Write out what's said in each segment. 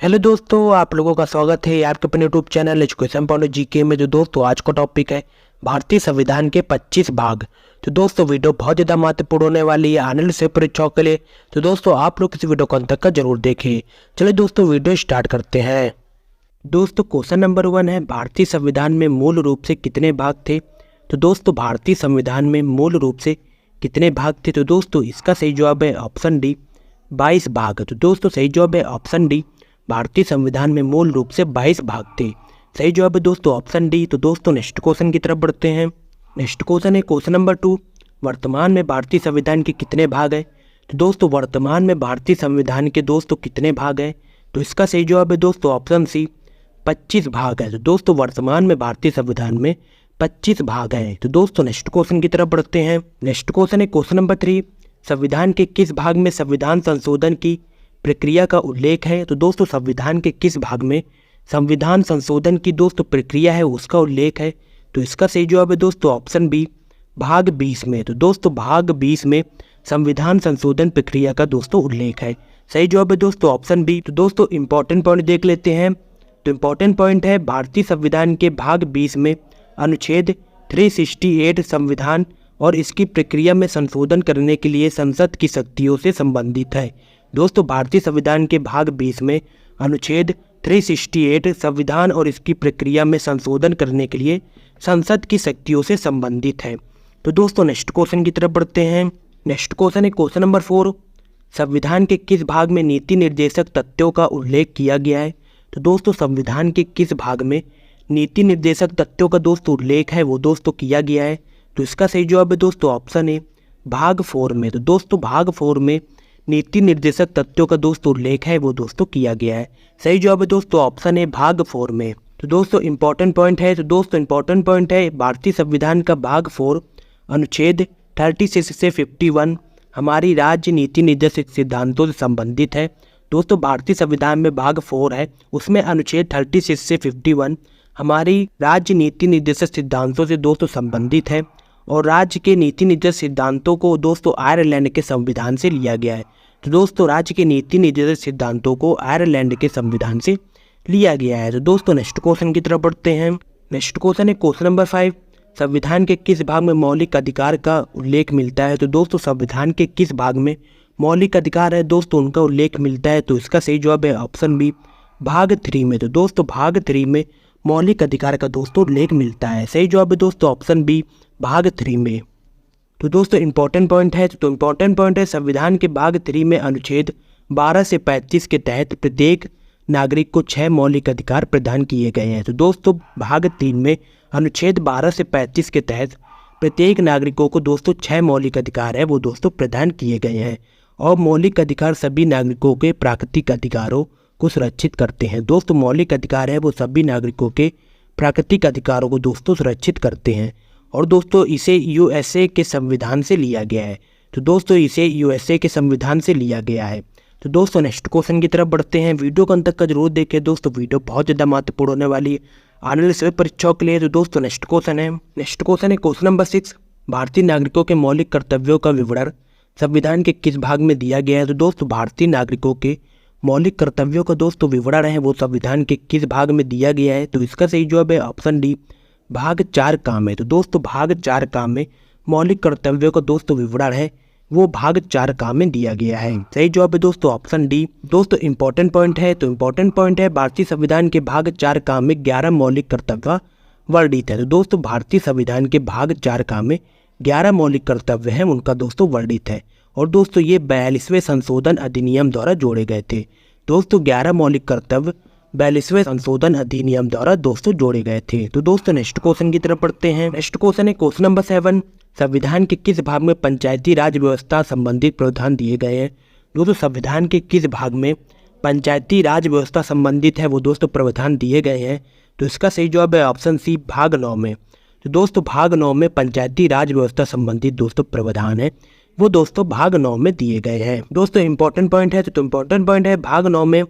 Hello दोस्तों, आप लोगों का स्वागत है आपके अपने YouTube channel education point GK में। जो दोस्तों आज का टॉपिक है भारतीय संविधान के 25 भाग। तो दोस्तों वीडियो बहुत ज़्यादा महत्वपूर्ण होने वाली है आने वाली परीक्षाओं के लिए। तो दोस्तों आप लोग इस वीडियो को अंत तक का जरूर देखें। चलिए दोस्तों वीडियो स्टार्ट करते हैं। दोस्तों क्वेश्चन नंबर 1 है, भारतीय संविधान में मूल रूप से कितने भाग थे। तो दोस्तों भारतीय संविधान में मूल रूप से कितने भाग थे। तो दोस्तों इसका सही जवाब है ऑप्शन डी, 22 भाग। तो दोस्तों सही जवाब है ऑप्शन डी, भारतीय संविधान में मूल रूप से 22 भाग थे। सही जवाब है दोस्तों ऑप्शन डी। तो दोस्तों नेक्स्ट क्वेश्चन की तरफ बढ़ते हैं। नेक्स्ट क्वेश्चन है क्वेश्चन नंबर 2, वर्तमान में भारतीय संविधान के कितने भाग हैं। तो दोस्तों वर्तमान में भारतीय संविधान के दोस्तों कितने भाग हैं। तो इसका सही जवाब है दोस्तों ऑप्शन सी, 25 भाग है। तो दोस्तों वर्तमान में भारतीय संविधान में 25 भाग हैं। तो दोस्तों नेक्स्ट क्वेश्चन की तरफ बढ़ते हैं। नेक्स्ट क्वेश्चन है क्वेश्चन नंबर 3, संविधान के किस भाग में संविधान संशोधन की प्रक्रिया का उल्लेख है। तो दोस्तों संविधान के किस भाग में संविधान संशोधन की दोस्तों प्रक्रिया है उसका उल्लेख है। तो इसका सही जवाब है दोस्तों ऑप्शन बी, भाग 20 में। तो दोस्तों भाग 20 में संविधान संशोधन प्रक्रिया का दोस्तों उल्लेख है। सही जवाब है दोस्तों ऑप्शन बी। तो दोस्तों इंपॉर्टेंट पॉइंट देख लेते हैं। तो इंपॉर्टेंट पॉइंट है भारतीय संविधान के भाग 20 में अनुच्छेद 368 संविधान और इसकी प्रक्रिया में संशोधन करने के लिए संसद की शक्तियों से संबंधित है। दोस्तों भारतीय संविधान के भाग 20 में अनुच्छेद 368 संविधान और इसकी प्रक्रिया में संशोधन करने के लिए संसद की शक्तियों से संबंधित है। तो दोस्तों नेक्स्ट क्वेश्चन की तरफ बढ़ते हैं। नेक्स्ट क्वेश्चन है क्वेश्चन नंबर 4, संविधान के किस भाग में नीति निर्देशक तथ्यों का उल्लेख किया गया है। तो दोस्तों संविधान के किस भाग में नीति निर्देशक तथ्यों का दोस्तों उल्लेख है वो दोस्तों किया गया है। तो इसका सही जवाब है दोस्तों ऑप्शन ए, भाग 4 में। तो दोस्तों भाग 4 में नीति निर्देशक तथ्यों का दोस्तों उल्लेख है वो दोस्तों किया गया है। सही जवाब है दोस्तों ऑप्शन है भाग 4 में। तो दोस्तों इंपॉर्टेंट पॉइंट है। तो दोस्तों इंपॉर्टेंट पॉइंट है भारतीय संविधान का भाग 4 अनुच्छेद 36 से 51 हमारी राज्य नीति निर्देशक सिद्धांतों से संबंधित है। दोस्तों भारतीय संविधान में भाग 4 है उसमें अनुच्छेद 36 से 51 हमारी राज्य नीति निर्देशक सिद्धांतों से दोस्तों संबंधित है और राज्य के नीति निर्देशक सिद्धांतों को दोस्तों आयरलैंड के संविधान से लिया गया है। तो दोस्तों राज्य के नीति निर्देशक सिद्धांतों को आयरलैंड के संविधान से लिया गया है। तो दोस्तों नेक्स्ट क्वेश्चन की तरफ बढ़ते हैं। नेक्स्ट क्वेश्चन है क्वेश्चन नंबर 5, संविधान के किस भाग में मौलिक अधिकार का उल्लेख मिलता है। तो दोस्तों संविधान के किस भाग में मौलिक अधिकार है दोस्तों उनका उल्लेख मिलता है। तो इसका सही जवाब है ऑप्शन बी, भाग 3 में। तो दोस्तों भाग 3 में मौलिक अधिकार का दोस्तों उल्लेख मिलता है। सही जवाब है दोस्तों ऑप्शन बी, भाग 3 में। तो दोस्तों इंपॉर्टेंट पॉइंट है। तो इंपॉर्टेंट पॉइंट है संविधान के भाग 3 में अनुच्छेद 12 से 35 के तहत प्रत्येक नागरिक को 6 मौलिक अधिकार प्रदान किए गए हैं। तो दोस्तों भाग 3 में अनुच्छेद 12 से 35 के तहत प्रत्येक नागरिकों को दोस्तों 6 मौलिक अधिकार है वो दोस्तों प्रदान किए गए हैं। और मौलिक अधिकार सभी नागरिकों के प्राकृतिक अधिकारों को सुरक्षित करते हैं। दोस्तों मौलिक अधिकार है वो सभी नागरिकों के प्राकृतिक अधिकारों को दोस्तों सुरक्षित करते हैं और दोस्तों इसे यूएसए के संविधान से लिया गया है। तो दोस्तों इसे यूएसए के संविधान से लिया गया है। तो दोस्तों नेक्स्ट क्वेश्चन की तरफ बढ़ते हैं। वीडियो को अंत तक का जरूर देखें दोस्तों, वीडियो बहुत ज़्यादा महत्वपूर्ण होने वाली है आने वाली सभी परीक्षाओं के लिए। तो दोस्तों नेक्स्ट क्वेश्चन है क्वेश्चन नंबर 6, भारतीय नागरिकों के मौलिक कर्तव्यों का विवरण संविधान के किस भाग में दिया गया है। तो दोस्तों भारतीय नागरिकों के मौलिक कर्तव्यों का दोस्तों विवरण है वो संविधान के किस भाग में दिया गया है। तो इसका सही जवाब है ऑप्शन डी, भाग 4 काम में। तो दोस्तों भाग 4 काम में मौलिक कर्तव्यों का दोस्तों विवरण है वो भाग 4 काम में दिया गया है। सही जवाब है दोस्तों ऑप्शन डी। दोस्तों इंपॉर्टेंट पॉइंट है। तो इंपॉर्टेंट पॉइंट है भारतीय संविधान के भाग 4 काम में 11 मौलिक कर्तव्य वर्णित है। तो दोस्तों भारतीय संविधान के भाग 4 काम में 11 मौलिक कर्तव्य हैं उनका दोस्तों वर्णित है और दोस्तों ये 42वें संशोधन अधिनियम द्वारा जोड़े गए थे। दोस्तों 11 मौलिक कर्तव्य 42वें संशोधन अधिनियम द्वारा दोस्तों जोड़े गए थे। तो दोस्तों नेक्स्ट क्वेश्चन की तरफ बढ़ते हैं। नेक्स्ट क्वेश्चन है क्वेश्चन नंबर 7, संविधान के किस भाग में पंचायती राज व्यवस्था संबंधित प्रावधान दिए गए हैं। दोस्तों संविधान के किस भाग में पंचायती राज व्यवस्था संबंधित है वो दोस्तों प्रावधान दिए गए हैं। तो इसका सही जवाब है ऑप्शन सी, भाग 9 में। तो दोस्तों भाग 9 में पंचायती राज व्यवस्था संबंधित दोस्तों प्रावधान है वो दोस्तों भाग 9 में दिए गए हैं। दोस्तों इंपॉर्टेंट पॉइंट है। तो इंपॉर्टेंट पॉइंट है भाग 9 में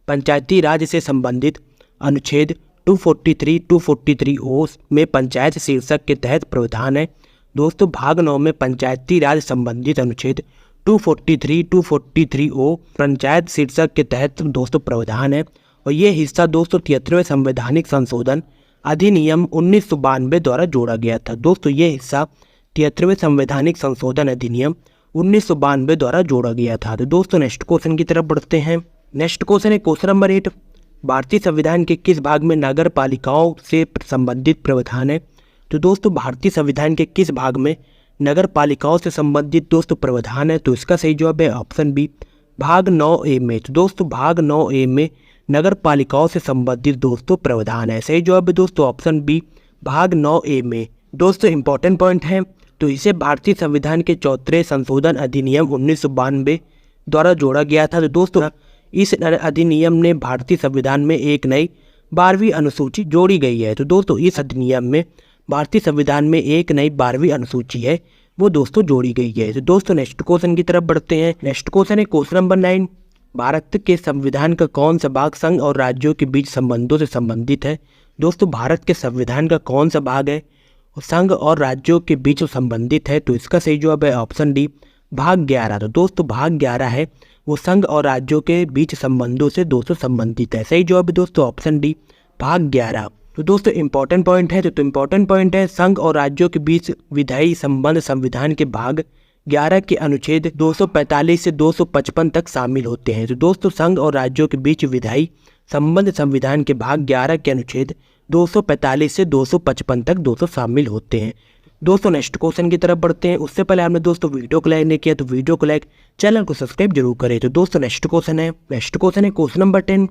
पंचायती राज से संबंधित अनुच्छेद 243 ओ में पंचायत शीर्षक के तहत प्रावधान है। दोस्तों भाग 9 में पंचायती राज संबंधित अनुच्छेद 243, 243O पंचायत शीर्षक के तहत दोस्तों प्रावधान है और ये हिस्सा दोस्तों 73वें संवैधानिक संशोधन अधिनियम 1992 द्वारा जोड़ा गया था। दोस्तों ये हिस्सा 73वें संवैधानिक संशोधन अधिनियम 1992 द्वारा जोड़ा गया था। तो दोस्तों नेक्स्ट क्वेश्चन की तरफ बढ़ते हैं। नेक्स्ट क्वेश्चन है क्वेश्चन नंबर 8, भारतीय संविधान के किस भाग में नगर पालिकाओं से संबंधित प्रावधान है? तो दोस्तों भारतीय संविधान के किस भाग में नगर पालिकाओं से संबंधित दोस्तों प्रावधान है? तो इसका सही जवाब है ऑप्शन बी, भाग 9A में। तो दोस्तों भाग 9A में नगर पालिकाओं से संबंधित दोस्तों प्रावधान है। सही जवाब है दोस्तों ऑप्शन बी, भाग 9A में। दोस्तों इंपॉर्टेंट पॉइंट है, तो इसे भारतीय संविधान के 74वें संशोधन अधिनियम 1992 द्वारा जोड़ा गया था। तो दोस्तों इस अधिनियम ने भारतीय संविधान में एक नई 12वीं अनुसूची जोड़ी गई है। तो दोस्तों इस अधिनियम में भारतीय संविधान में एक नई 12वीं अनुसूची है वो दोस्तों जोड़ी गई है। तो दोस्तों नेक्स्ट क्वेश्चन की तरफ बढ़ते हैं। नेक्स्ट क्वेश्चन है क्वेश्चन नंबर 9, भारत के संविधान का कौन सा भाग संघ और राज्यों के बीच संबंधों से संबंधित है? दोस्तों भारत के संविधान का कौन सा भाग है संघ और राज्यों के बीच संबंधित है? तो इसका सही जवाब है ऑप्शन डी, भाग 11। तो दोस्तों भाग 11 है वो संघ और राज्यों के बीच संबंधों से दोस्तों संबंधित है। सही जवाब है दोस्तों ऑप्शन डी, भाग 11। तो दोस्तों इंपॉर्टेंट पॉइंट है, तो इंपॉर्टेंट पॉइंट है संघ और राज्यों के बीच विधायी संबंध संविधान के भाग 11 के अनुच्छेद 245 से 255 तक शामिल होते हैं। तो दोस्तों संघ और राज्यों के बीच विधायी संबंध संविधान के भाग 11 के अनुच्छेद 245 से 255 तक दोस्तों शामिल होते हैं। दोस्तों नेक्स्ट क्वेश्चन की तरफ बढ़ते हैं। उससे पहले आपने दोस्तों वीडियो को लाइक नहीं किया तो वीडियो को लाइक, चैनल को सब्सक्राइब जरूर करें। तो दोस्तों नेक्स्ट क्वेश्चन है क्वेश्चन नंबर 10,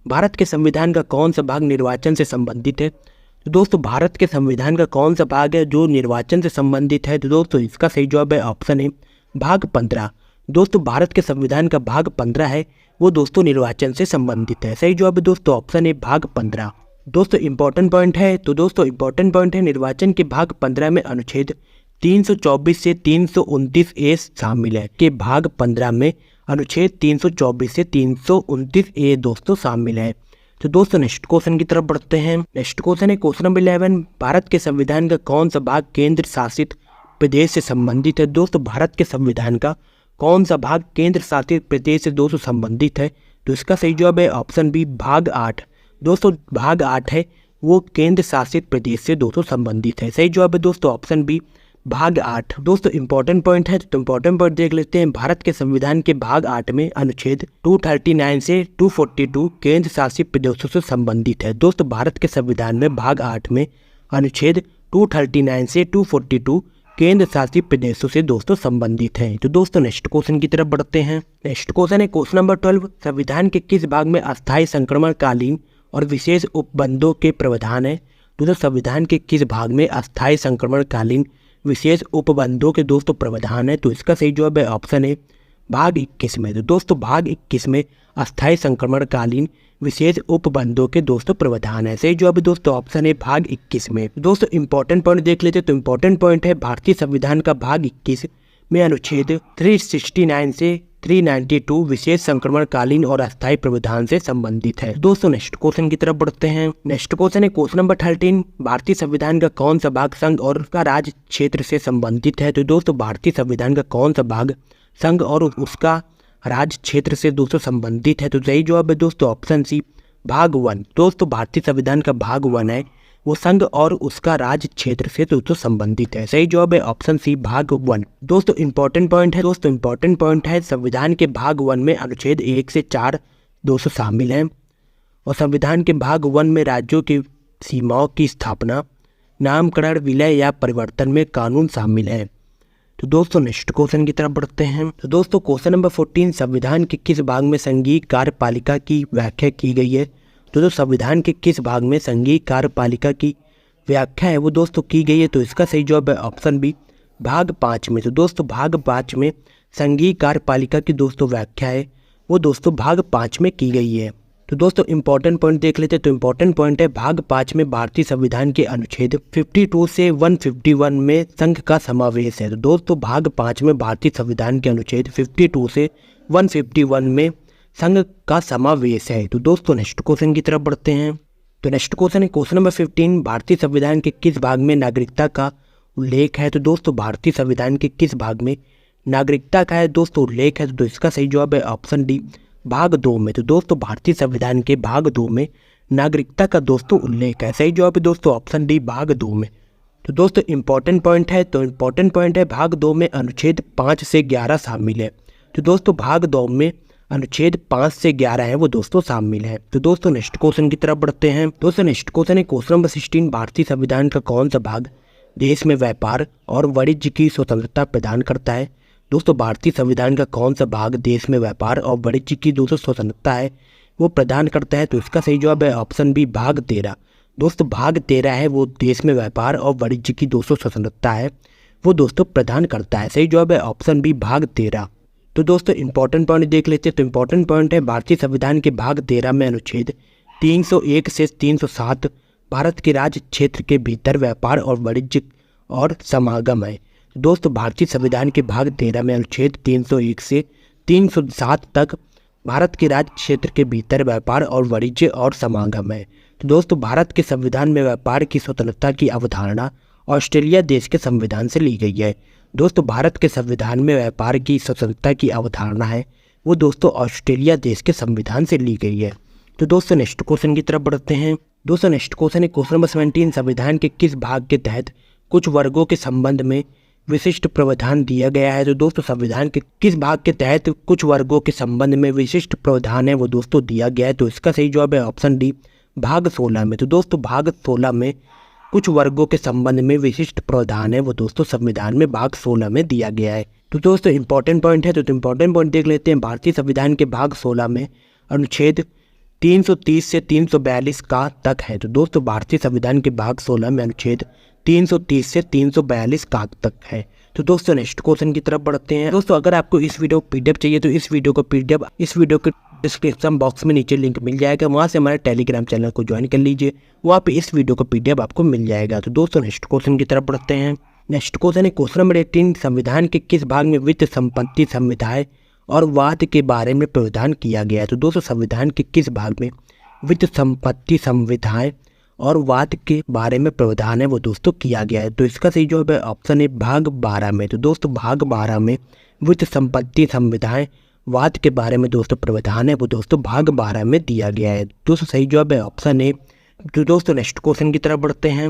भारत के संविधान का कौन सा भाग निर्वाचन से संबंधित है? तो दोस्तों भारत के संविधान का कौन सा भाग है जो निर्वाचन से संबंधित है? तो दोस्तों इसका सही जवाब है ऑप्शन है, भाग 15। दोस्तों भारत के संविधान का भाग 15 है वो दोस्तों निर्वाचन से संबंधित है। सही जवाब है दोस्तों ऑप्शन है, भाग 15। दोस्तों इंपॉर्टेंट पॉइंट है, तो दोस्तों इंपॉर्टेंट पॉइंट है निर्वाचन के भाग 15 में अनुच्छेद 324 से 329A शामिल है। के भाग 15 में अनुच्छेद 324 से 329A दोस्तों शामिल है। तो दोस्तों नेक्स्ट क्वेश्चन की तरफ बढ़ते हैं। नेक्स्ट क्वेश्चन है क्वेश्चन नंबर 11, भारत के संविधान का कौन सा भाग केंद्र शासित प्रदेश से संबंधित है? दोस्तों भारत के संविधान का कौन सा भाग केंद्र शासित प्रदेश से दोस्तों संबंधित है? तो इसका सही जवाब है ऑप्शन बी, भाग 8। दोस्तों भाग 8 है वो केंद्र शासित प्रदेश से दोस्तों संबंधित है। सही जवाब है दोस्तों ऑप्शन बी, भाग 8। दोस्तों इंपॉर्टेंट पॉइंट है, तो इंपॉर्टेंट पॉइंट देख लेते हैं। भारत के संविधान के भाग 8 में अनुच्छेद 239 से 242 केंद्र शासित प्रदेशों से संबंधित है। दोस्तों भारत के संविधान में भाग 8 में अनुच्छेद 239 से 242 केंद्र शासित प्रदेशों से दोस्तों संबंधित है। तो दोस्तों नेक्स्ट क्वेश्चन की तरफ बढ़ते हैं। नेक्स्ट क्वेश्चन है क्वेश्चन नंबर 12, संविधान के किस भाग में अस्थायी संक्रमणकालीन और विशेष उपबंधों के प्रावधान है? दोस्तों संविधान के किस भाग में अस्थायी संक्रमणकालीन विशेष उपबंधों के दोस्तों प्रावधान है? तो इसका सही जवाब है ऑप्शन है, भाग 21 में। तो दोस्तों भाग 21 में अस्थायी संक्रमणकालीन विशेष उपबंधों के दोस्तों प्रावधान है। सही जवाब है दोस्तों ऑप्शन है, भाग 21 में। दोस्तों इंपॉर्टेंट पॉइंट देख लेते हैं। तो इंपॉर्टेंट पॉइंट है भारतीय संविधान का भाग 21 में अनुच्छेद 369 से 392 विशेष संक्रमणकालीन और अस्थायी प्रावधान से संबंधित है। दोस्तों नेक्स्ट क्वेश्चन की तरफ बढ़ते हैं। नेक्स्ट क्वेश्चन है क्वेश्चन नंबर 13, भारतीय संविधान का कौन सा भाग संघ और उसका राज्य क्षेत्र से संबंधित है? तो दोस्तों भारतीय संविधान का कौन सा भाग संघ और उसका राज्य क्षेत्र से दोस्तों संबंधित है? तो सही जवाब है दोस्तों ऑप्शन सी, भाग 1। दोस्तों भारतीय संविधान का भाग 1 है वो संघ और उसका राज्य क्षेत्र से दोस्तों संबंधित है। सही जवाब है ऑप्शन सी, भाग 1। दोस्तों इंपॉर्टेंट पॉइंट है, संविधान के भाग 1 में अनुच्छेद 1 से 4 दोस्तों शामिल हैं और संविधान के भाग 1 में राज्यों की सीमाओं की स्थापना, नामकरण, विलय या परिवर्तन में कानून शामिल है। तो दोस्तों नेक्स्ट क्वेश्चन की तरफ बढ़ते हैं। तो दोस्तों क्वेश्चन नंबर 14, संविधान के किस भाग में संघीय कार्यपालिका की व्याख्या की गई है? तो संविधान के किस भाग में संघीय कार्यपालिका की व्याख्या है वो दोस्तों की गई है? तो इसका सही जवाब है ऑप्शन बी, भाग 5 में। तो दोस्तों भाग 5 में संघीय कार्यपालिका की दोस्तों व्याख्या है वो दोस्तों भाग 5 में की गई है। तो दोस्तों इंपॉर्टेंट पॉइंट देख लेते हैं। तो इंपॉर्टेंट पॉइंट है भाग 5 में भारतीय संविधान के अनुच्छेद 52 से 151 में संघ का समावेश है। तो दोस्तों भाग 5 में भारतीय संविधान के अनुच्छेद 52 से 151 में संघ का समावेश है। तो दोस्तों नेक्स्ट क्वेश्चन की तरफ बढ़ते हैं। तो नेक्स्ट क्वेश्चन है क्वेश्चन नंबर 15, भारतीय संविधान के किस भाग में नागरिकता का उल्लेख है? तो दोस्तों भारतीय संविधान के किस भाग में नागरिकता का है दोस्तों उल्लेख है, तो इसका सही जवाब है ऑप्शन डी भाग 2 में। तो दोस्तों भारतीय संविधान के भाग 2 में नागरिकता का दोस्तों उल्लेख है। सही जवाब है दोस्तों ऑप्शन डी भाग 2 में। तो दोस्तों इंपॉर्टेंट पॉइंट है, तो इंपॉर्टेंट पॉइंट है भाग 2 में अनुच्छेद 5 से 11 शामिल है। तो दोस्तों भाग 2 में अनुच्छेद 5 से 11 है वो दोस्तों शामिल है। तो दोस्तों नेक्स्ट क्वेश्चन की तरफ बढ़ते हैं। दोस्तों नेक्स्ट क्वेश्चन है क्वेश्चन नंबर 16, भारतीय संविधान का कौन सा भाग देश में व्यापार और वाणिज्य की स्वतंत्रता प्रदान करता है। दोस्तों भारतीय संविधान का कौन सा भाग देश में व्यापार और वाणिज्य की दोस्तों स्वतंत्रता है वो प्रदान करता है। तो इसका सही जवाब है ऑप्शन बी भाग 13। दोस्तों भाग 13 है वो देश में व्यापार और वाणिज्य की दोस्तों स्वतंत्रता है वो दोस्तों प्रदान करता है। सही जवाब है ऑप्शन बी भाग 13। तो दोस्तों इंपॉर्टेंट पॉइंट देख लेते हैं। तो इंपॉर्टेंट पॉइंट है भारतीय संविधान के भाग 13 में अनुच्छेद 301 से 307 भारत के राज्य क्षेत्र के भीतर व्यापार और वाणिज्य और समागम है। दोस्तों भारतीय संविधान के भाग 13 में अनुच्छेद 301 से 307 तक भारत के राज्य क्षेत्र के भीतर व्यापार और वाणिज्य और समागम है। तो दोस्तों भारत के संविधान में व्यापार की स्वतंत्रता की अवधारणा ऑस्ट्रेलिया देश के संविधान से ली गई है। दोस्तों भारत के संविधान में व्यापार की स्वतंत्रता की अवधारणा है वो दोस्तों ऑस्ट्रेलिया देश के संविधान से ली गई है। तो दोस्तों नेक्स्ट क्वेश्चन की तरफ बढ़ते हैं। दोस्तों नेक्स्ट क्वेश्चन है क्वेश्चन नंबर 17, संविधान के किस भाग के तहत कुछ वर्गों के संबंध में विशिष्ट प्रावधान दिया गया है। तो दोस्तों संविधान के किस भाग के तहत कुछ वर्गों के संबंध में विशिष्ट प्रावधान है वो दोस्तों दिया गया है। तो इसका सही जवाब है ऑप्शन डी भाग 16 में। तो दोस्तों भाग 16 में कुछ वर्गों के संबंध में विशिष्ट प्रावधान है वो दोस्तों संविधान में भाग 16 में दिया गया है। तो दोस्तों इंपॉर्टेंट पॉइंट है, तो इंपॉर्टेंट पॉइंट देख लेते हैं। भारतीय संविधान के भाग 16 में अनुच्छेद 330 से 342 का तक है। तो दोस्तों भारतीय संविधान के भाग 16 में अनुच्छेद 330 से 342 का तक है। तो दोस्तों नेक्स्ट क्वेश्चन की तरफ बढ़ते हैं। दोस्तों अगर आपको इस वीडियो पीडीएफ चाहिए तो इस वीडियो के डिस्क्रिप्शन बॉक्स में नीचे लिंक मिल जाएगा, वहाँ से हमारे टेलीग्राम चैनल को ज्वाइन कर लीजिए, वहाँ पे इस वीडियो का पीडीएफ आपको मिल जाएगा। तो दोस्तों नेक्स्ट क्वेश्चन की तरफ बढ़ते हैं। नेक्स्ट क्वेश्चन है क्वेश्चन नंबर 18, संविधान के किस भाग में वित्त संपत्ति संविधाएं और वाद के बारे में प्रावधान किया गया है। तो दोस्तों संविधान के किस भाग में वित्त संपत्ति संविधाएं और वाद के बारे में प्रावधान है वो दोस्तों किया गया है। तो इसका सही जवाब है ऑप्शन है भाग 12 में। तो दोस्तों भाग 12 में वित्त संपत्ति संविधाएं वाद के बारे में दोस्तों प्रावधान है वो दोस्तों भाग 12 में दिया गया है। दोस्तों सही जवाब है ऑप्शन ए। तो दोस्तों नेक्स्ट क्वेश्चन की तरफ बढ़ते हैं।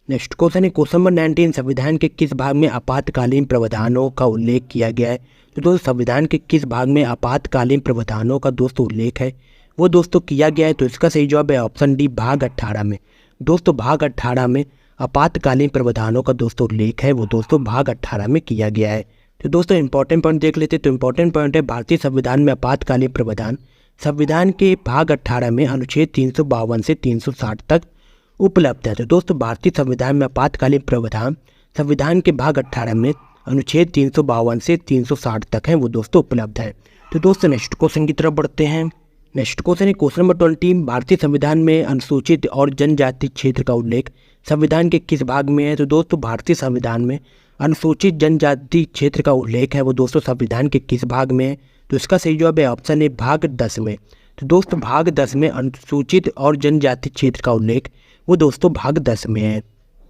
नेक्स्ट क्वेश्चन है क्वेश्चन नंबर 19, संविधान के किस भाग में आपातकालीन प्रावधानों का उल्लेख किया गया है। तो दोस्तों संविधान के किस भाग में आपातकालीन प्रावधानों का दोस्तों उल्लेख है वो दोस्तों किया गया है। तो इसका सही जवाब है ऑप्शन डी भाग 18 में। दोस्तों भाग 18 में आपातकालीन प्रावधानों का दोस्तों उल्लेख है वो दोस्तों भाग 18 में किया गया है। तो दोस्तों इंपॉर्टेंट पॉइंट देख लेते हैं। तो इंपॉर्टेंट पॉइंट है भारतीय संविधान में आपातकालीन प्रावधान संविधान के भाग 18 में अनुच्छेद 352 से 360 तक उपलब्ध है। तो दोस्तों भारतीय संविधान में आपातकालीन प्रावधान संविधान के भाग 18 में अनुच्छेद 352 से 360 तक है वो दोस्तों उपलब्ध है। तो दोस्तों नेक्स्ट क्वेश्चन की तरफ बढ़ते हैं। नेक्स्ट क्वेश्चन है क्वेश्चन नंबर 20, भारतीय संविधान में अनुसूचित और जनजाति क्षेत्र का उल्लेख संविधान के किस भाग में है। तो दोस्तों भारतीय संविधान में अनुसूचित जनजाति क्षेत्र का उल्लेख है वो दोस्तों संविधान के किस भाग में है। तो इसका सही जवाब है ऑप्शन है भाग 10 में। तो दोस्तों भाग 10 में अनुसूचित और जनजाति क्षेत्र का उल्लेख वो दोस्तों भाग 10 में है।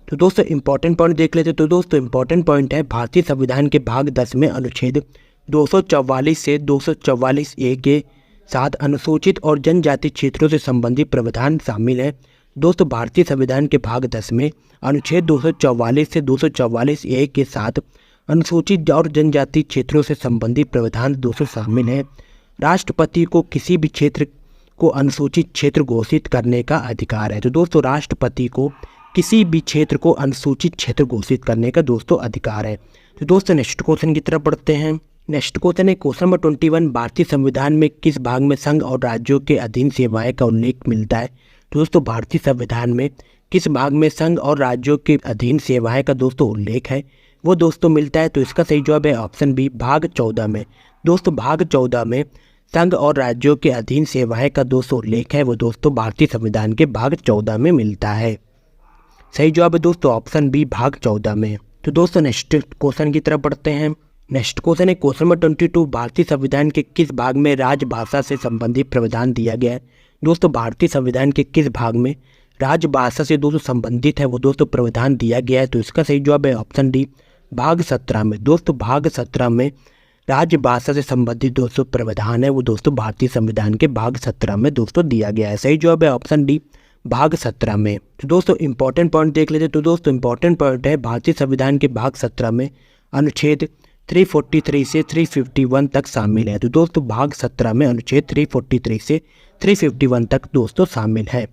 तो दोस्तों इंपॉर्टेंट पॉइंट देख लेते हैं। तो दोस्तों इंपॉर्टेंट पॉइंट है भारतीय संविधान के भाग 10 में अनुच्छेद 244 से 244 ए के साथ अनुसूचित और जनजाति क्षेत्रों से संबंधित प्रावधान शामिल है। दोस्तों भारतीय संविधान के भाग 10 में अनुच्छेद 244 से 244 ए के साथ अनुसूचित और जनजाति क्षेत्रों से संबंधित प्रावधान दोस्तों शामिल है। राष्ट्रपति को किसी भी क्षेत्र को अनुसूचित क्षेत्र घोषित करने का अधिकार है। तो दोस्तों राष्ट्रपति को किसी भी क्षेत्र को अनुसूचित क्षेत्र घोषित करने का दोस्तों अधिकार है। तो दोस्तों नेक्स्ट क्वेश्चन की तरफ बढ़ते हैं। नेक्स्ट क्वेश्चन है क्वेश्चन नंबर 21, भारतीय संविधान में किस भाग में संघ और राज्यों के अधीन सेवाएं का उल्लेख मिलता है। तो दोस्तों भारतीय संविधान में किस भाग में संघ और राज्यों के अधीन सेवाएं का दोस्तों उल्लेख है वो दोस्तों मिलता है। तो इसका सही जवाब है ऑप्शन बी भाग 14 में। दोस्तों भाग 14 में संघ और राज्यों के अधीन सेवाएं का दोस्तों उल्लेख है वो दोस्तों भारतीय संविधान के भाग 14 में मिलता है। सही जवाब है दोस्तों ऑप्शन बी भाग 14 में। तो दोस्तों नेक्स्ट क्वेश्चन की तरफ बढ़ते हैं। नेक्स्ट क्वेश्चन है क्वेश्चन नंबर 22, भारतीय संविधान के किस भाग में राजभाषा से संबंधित प्रावधान दिया गया है। दोस्तों भारतीय संविधान के किस भाग में राजभाषा से दोस्तों संबंधित है वो दोस्तों प्रावधान दिया गया है। तो इसका सही जवाब है ऑप्शन डी भाग 17 में। दोस्तों भाग 17 में राजभाषा से संबंधित दोस्तों प्रावधान है वो दोस्तों भारतीय संविधान के भाग 17 में दोस्तों दिया गया है। सही जवाब है ऑप्शन डी भाग 17 में। तो दोस्तों इंपॉर्टेंट पॉइंट देख लेते। तो दोस्तों इंपॉर्टेंट पॉइंट है भारतीय संविधान के भाग 17 में अनुच्छेद 343 से 351 तक शामिल है। तो दोस्तों भाग 17 में अनुच्छेद 343 से 351 तक दोस्तों शामिल है।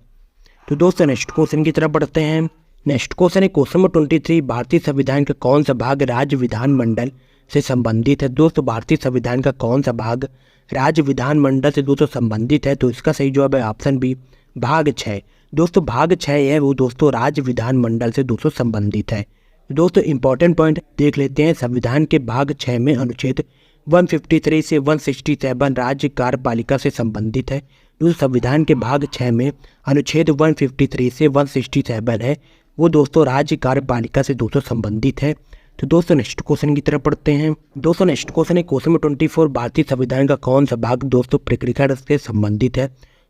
तो दोस्तों नेक्स्ट क्वेश्चन की तरफ बढ़ते हैं। नेक्स्ट क्वेश्चन है क्वेश्चन नंबर 23, भारतीय संविधान का कौन सा भाग राज्य विधानमंडल से संबंधित है। दोस्तों भारतीय संविधान का कौन सा भाग राज्य विधानमंडल से दोस्तों संबंधित है। तो इसका सही जवाब है ऑप्शन बी भाग 6। दोस्तों भाग 6 है वो दोस्तों राज्य विधानमंडल से दोस्तों संबंधित है। दोस्तों इंपॉर्टेंट पॉइंट देख लेते हैं। संविधान के भाग 6 में अनुच्छेद 153 से 167 राज्य कार्यपालिका से संबंधित है। दोस्तों संविधान के भाग 6 में अनुच्छेद 153 से 167 है वो दोस्तों राज्य कार्यपालिका से दोस्तों संबंधित है। तो दोस्तों नेक्स्ट क्वेश्चन की तरफ पढ़ते हैं। दोस्तों नेक्स्ट क्वेश्चन है क्वेश्चन नंबर 24, भारतीय संविधान का कौन सा भाग दोस्तों प्रक्रिया से संबंधित है।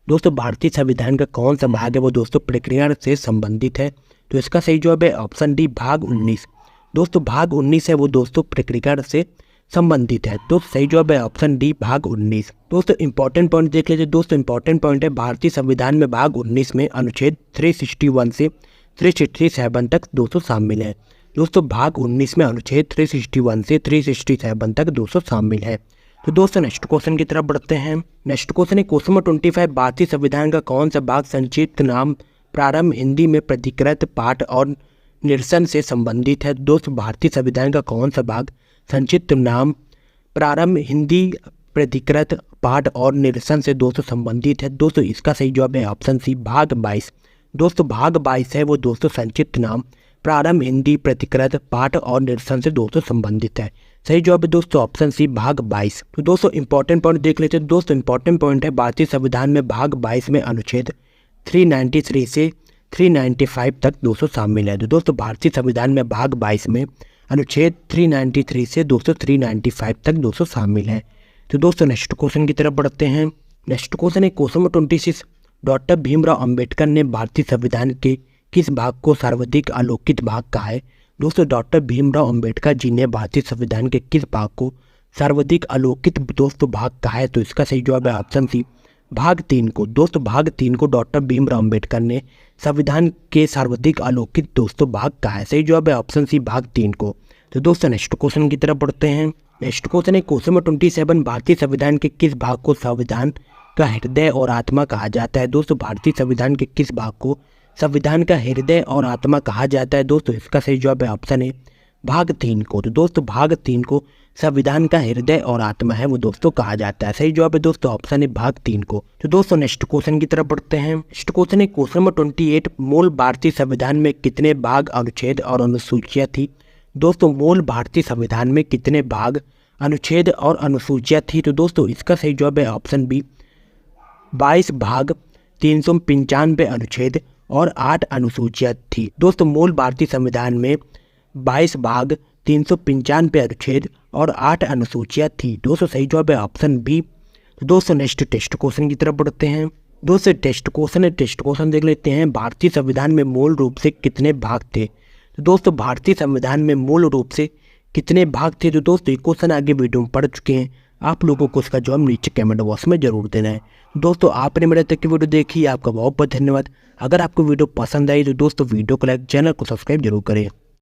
दोस्तों भारतीय संविधान का कौन सा भाग है वो दोस्तों प्रक्रिया से संबंधित है। तो इसका सही जवाब है ऑप्शन डी भाग 19। दोस्तों भाग 19 है वो दोस्तों प्रक्रिया से संबंधित है। तो सही जवाब है ऑप्शन डी भाग 19। दोस्तों इंपॉर्टेंट पॉइंट देख लीजिए। दोस्तों इंपॉर्टेंट पॉइंट है भारतीय संविधान में भाग 19 में अनुच्छेद 361 से 367 तक दोस्तों शामिल है। दोस्तों भाग 19 में अनुच्छेद 361 से 367 तक दोस्तों शामिल है। तो दोस्तों नेक्स्ट क्वेश्चन की तरफ बढ़ते हैं। नेक्स्ट क्वेश्चन है क्वेश्चन नंबर 25, भारतीय संविधान का कौन सा भाग संक्षिप्त नाम प्रारंभ हिंदी में प्रतिकृत पाठ और निरसन से संबंधित है। दोस्तों भारतीय संविधान का कौन सा भाग संक्षिप्त नाम प्रारंभ हिंदी प्रतिकृत पाठ और निरसन से दोस्तों संबंधित है। दोस्तों इसका सही जवाब है ऑप्शन सी भाग 22। दोस्तों भाग 22 है वो दोस्तों संक्षिप्त नाम प्रारंभ हिंदी प्रतिकृत पाठ और निरसन से दोस्तों संबंधित है। सही जवाब है दोस्तों ऑप्शन सी भाग 22। तो दोस्तों इंपॉर्टेंट पॉइंट देख लेते हैं। दोस्तों इंपॉर्टेंट पॉइंट है भारतीय संविधान में भाग 22 में अनुच्छेद 393 से 395 तक दोस्तों शामिल है। तो दोस्तों भारतीय संविधान में भाग 22 में अनुच्छेद 393 से दोस्तों 395 तक दोस्तों शामिल है। तो दोस्तों नेक्स्ट क्वेश्चन की तरफ बढ़ते हैं। नेक्स्ट क्वेश्चन है question number 26, doctor Bhimrao Ambedkar ने भारतीय संविधान के किस भाग को सर्वाधिक अलौकिक भाग कहा है। दोस्तों डॉक्टर भीमराव अंबेडकर जी ने भारतीय संविधान के किस भाग को सर्वाधिक अलौकिक दोस्तों भाग कहा है। तो इसका सही जवाब है ऑप्शन सी भाग 3 को। दोस्तों भाग 3 को डॉक्टर भीमराव अंबेडकर ने संविधान के सर्वाधिक अलौकिक दोस्तों भाग कहा है। सही जवाब है ऑप्शन सी भाग 3 को। तो दोस्तों नेक्स्ट क्वेश्चन की तरफ बढ़ते हैं। नेक्स्ट क्वेश्चन है क्वेश्चन नंबर 27, भारतीय संविधान के किस भाग को संविधान का हृदय और आत्मा कहा जाता है। दोस्तों भारतीय संविधान के किस भाग को संविधान का हृदय और आत्मा कहा जाता है। दोस्तों इसका सही जवाब है ऑप्शन ए भाग 3 को। तो दोस्तों भाग 3 को संविधान का हृदय और आत्मा है वो दोस्तों कहा जाता है। सही जवाब है दोस्तों ऑप्शन ए भाग 3 को। तो दोस्तों नेक्स्ट क्वेश्चन की तरफ बढ़ते हैं। नेक्स्ट क्वेश्चन है क्वेश्चन नंबर 28, मूल भारतीय संविधान में कितने भाग अनुच्छेद और अनुसूचियां थी। दोस्तों मूल भारतीय संविधान में कितने भाग अनुच्छेद और अनुसूचियां थी। तो दोस्तों इसका सही जवाब है ऑप्शन बी 22 भाग 395 अनुच्छेद और 8 अनुसूचियां थी। दोस्तों मूल भारतीय संविधान में 22 भाग 395 अनुच्छेद और 8 अनुसूचियां थी। दोस्तों सही जवाब है ऑप्शन बी। दोस्तों नेक्स्ट टेस्ट क्वेश्चन की तरफ बढ़ते हैं। दोस्तों टेस्ट क्वेश्चन देख लेते हैं। भारतीय संविधान में मूल रूप से कितने भाग थे। तो दोस्तों भारतीय संविधान में मूल रूप से कितने भाग थे। तो दोस्तों ये क्वेश्चन आगे वीडियो में पढ़ चुके हैं। आप लोगों को उसका जवाब नीचे कमेंट बॉक्स में जरूर देना है। दोस्तों आपने मेरे तक की वीडियो देखी, आपका बहुत बहुत धन्यवाद। अगर आपको वीडियो पसंद आई तो दोस्तों वीडियो को लाइक, चैनल को सब्सक्राइब जरूर करें।